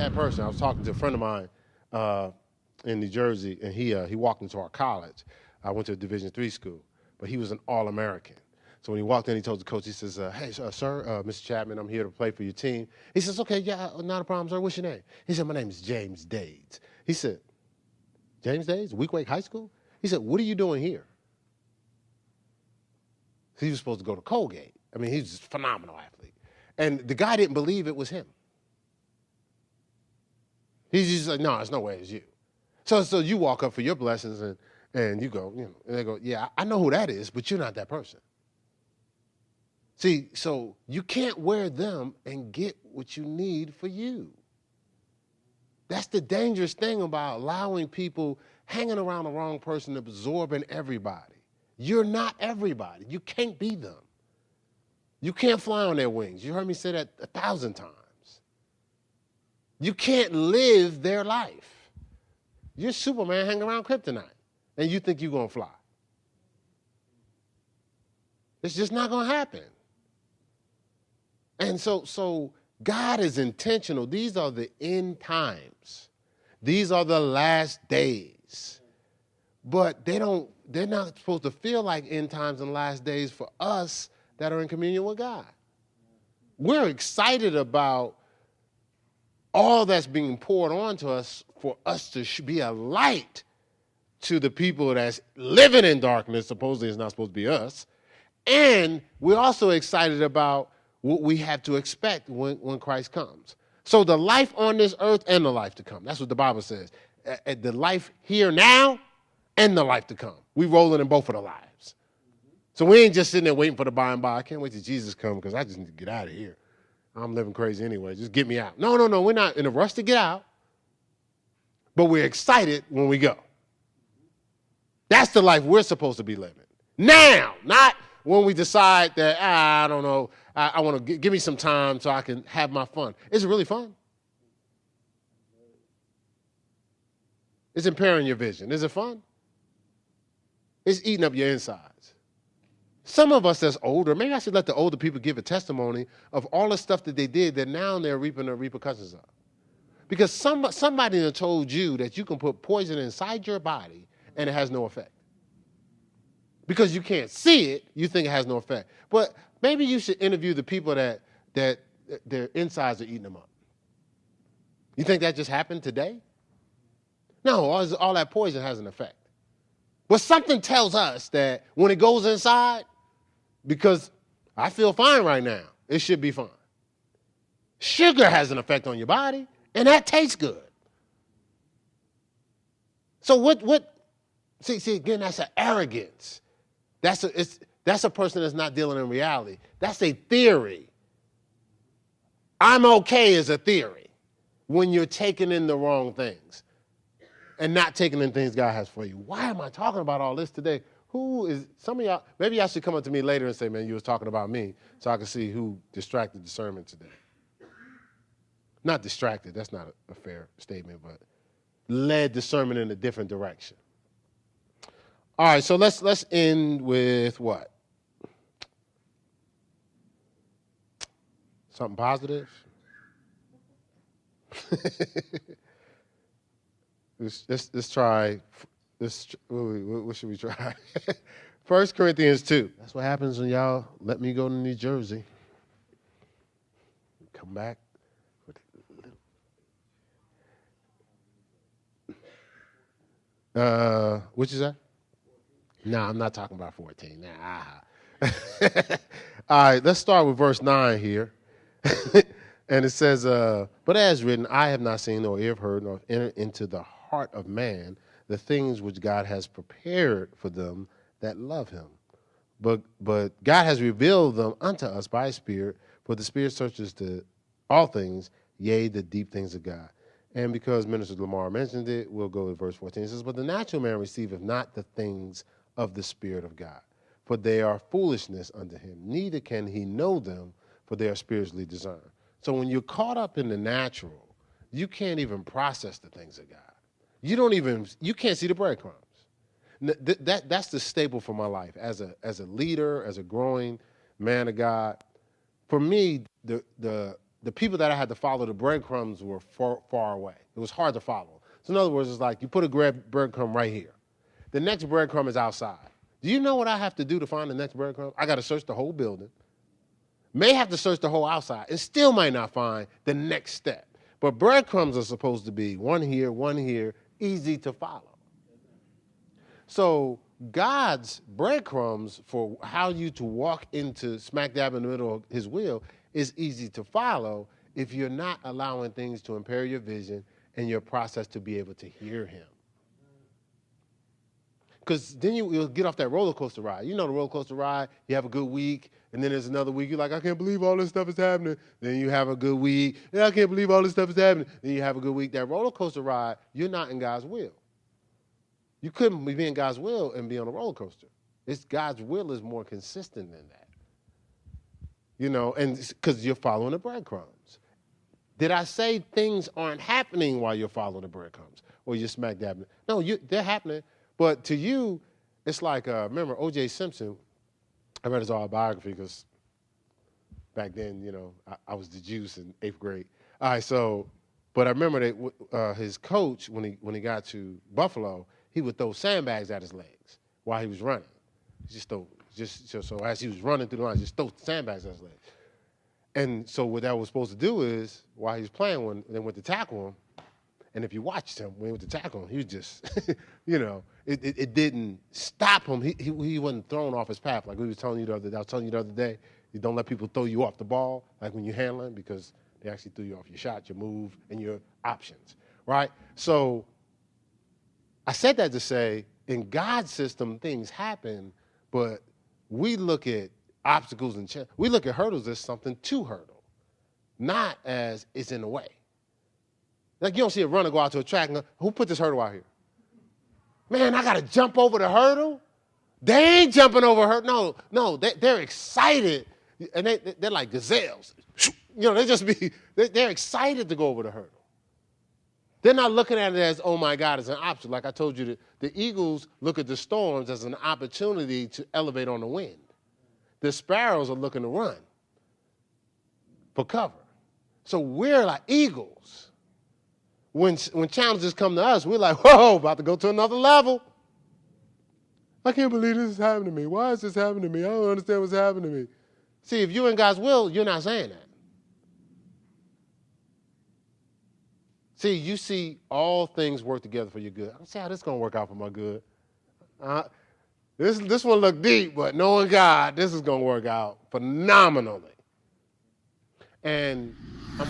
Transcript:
that person. I was talking to a friend of mine in New Jersey, and he walked into our college. I went to a Division III school, but he was an All-American. So when he walked in, he told the coach, he says, hey, sir, Mr. Chapman, I'm here to play for your team. He says, okay, yeah, not a problem, sir. What's your name? He said, my name is James Dades. He said, James Dades, Weequahic High School? He said, what are you doing here? He was supposed to go to Colgate. I mean, he's just a phenomenal athlete. And the guy didn't believe it was him. He's just like, no, there's no way it's you. So you walk up for your blessings and you go, and they go, yeah, I know who that is, but you're not that person. See, so you can't wear them and get what you need for you. That's the dangerous thing about allowing people hanging around the wrong person, absorbing everybody. You're not everybody. You can't be them. You can't fly on their wings. You heard me say that 1,000 times. You can't live their life. You're Superman hanging around kryptonite, and you think you're going to fly. It's just not going to happen. And so God is intentional. These are the end times. These are the last days. But they're not supposed to feel like end times and last days for us that are in communion with God. We're excited about all that's being poured onto us for us to be a light to the people that's living in darkness. Supposedly it's not supposed to be us. And we're also excited about what we have to expect when Christ comes. So the life on this earth and the life to come. That's what the Bible says. The life here now and the life to come. We rolling in both of the lives. So we ain't just sitting there waiting for the by and by. I can't wait till Jesus comes because I just need to get out of here. I'm living crazy anyway. Just get me out. No. We're not in a rush to get out. But we're excited when we go. That's the life we're supposed to be living. Now, not when we decide that, I don't know, I want to give me some time so I can have my fun. Is it really fun? It's impairing your vision. Is it fun? It's eating up your insides. Some of us that's older, maybe I should let the older people give a testimony of all the stuff that they did that now they're reaping the repercussions of. Because somebody has told you that you can put poison inside your body and it has no effect. Because you can't see it, you think it has no effect. But maybe you should interview the people that their insides are eating them up. You think that just happened today? No, all that poison has an effect. But something tells us that when it goes inside, because I feel fine right now, it should be fine. Sugar has an effect on your body, and that tastes good. So see again, that's an arrogance. That's a person that's not dealing in reality. That's a theory. I'm okay is a theory when you're taking in the wrong things and not taking in things God has for you. Why am I talking about all this today? Some of y'all, maybe y'all should come up to me later and say, man, you was talking about me, so I can see who distracted discernment today. Not distracted, that's not a fair statement, but led discernment in a different direction. All right, so let's end with what? Something positive? Let's try. What should we try? 1 Corinthians 2. That's what happens when y'all let me go to New Jersey. Come back with a little. What you say? No, I'm not talking about 14. Nah. All right, let's start with verse 9 here. And it says, but as written, I have not seen nor ear have heard nor entered into the heart of man the things which God has prepared for them that love him. But God has revealed them unto us by his Spirit, for the Spirit searches all things, yea, the deep things of God. And because Minister Lamar mentioned it, we'll go to verse 14. It says, but the natural man receiveth not the things of the Spirit of God, for they are foolishness unto him. Neither can he know them, for they are spiritually discerned. So when you're caught up in the natural, you can't even process the things of God. You can't see the breadcrumbs. That's the staple for my life as a leader, as a growing man of God. For me, the the people that I had to follow, the breadcrumbs were far away. It was hard to follow. So in other words, it's like you put a breadcrumb right here. The next breadcrumb is outside. Do you know what I have to do to find the next breadcrumb? I got to search the whole building. May have to search the whole outside and still might not find the next step. But breadcrumbs are supposed to be one here, easy to follow. So God's breadcrumbs for how you to walk into smack dab in the middle of his will is easy to follow if you're not allowing things to impair your vision and your process to be able to hear him. Because then you'll get off that roller coaster ride. You know the roller coaster ride, you have a good week, and then there's another week, you're like, I can't believe all this stuff is happening. Then you have a good week, yeah, I can't believe all this stuff is happening. Then you have a good week. That roller coaster ride, you're not in God's will. You couldn't be in God's will and be on a roller coaster. God's will is more consistent than that. You know, and because you're following the breadcrumbs. Did I say things aren't happening while you're following the breadcrumbs? Or you're smack dabbing? No, they're happening. But to you, it's like, remember O.J. Simpson, I read his autobiography because back then, you know, I was the juice in 8th grade. All right, so, but I remember that his coach, when he got to Buffalo, he would throw sandbags at his legs while he was running. So as he was running through the line, just throw sandbags at his legs. And so what that was supposed to do is, while he was playing, when they went to tackle him, and if you watched him, when he went to tackle him, he was just, you know, it didn't stop him. He wasn't thrown off his path. Like I was telling you the other day, you don't let people throw you off the ball, like when you're handling, because they actually threw you off your shot, your move, and your options, right? So I said that to say, in God's system, things happen, but we look at obstacles and we look at hurdles as something to hurdle, not as it's in the way. Like you don't see a runner go out to a track and go, who put this hurdle out here? Man, I got to jump over the hurdle? They ain't jumping over hurdle. No, they're excited, and they're like gazelles. You know, they're excited to go over the hurdle. They're not looking at it as, oh my God, it's an obstacle. Like I told you, the eagles look at the storms as an opportunity to elevate on the wind. The sparrows are looking to run for cover. So we're like eagles. When challenges come to us, we're like, whoa, about to go to another level. I can't believe this is happening to me. Why is this happening to me? I don't understand what's happening to me. See, if you're in God's will, you're not saying that. See, you see all things work together for your good. I don't see how this is going to work out for my good. This one look deep, but knowing God, this is going to work out phenomenally. And I'm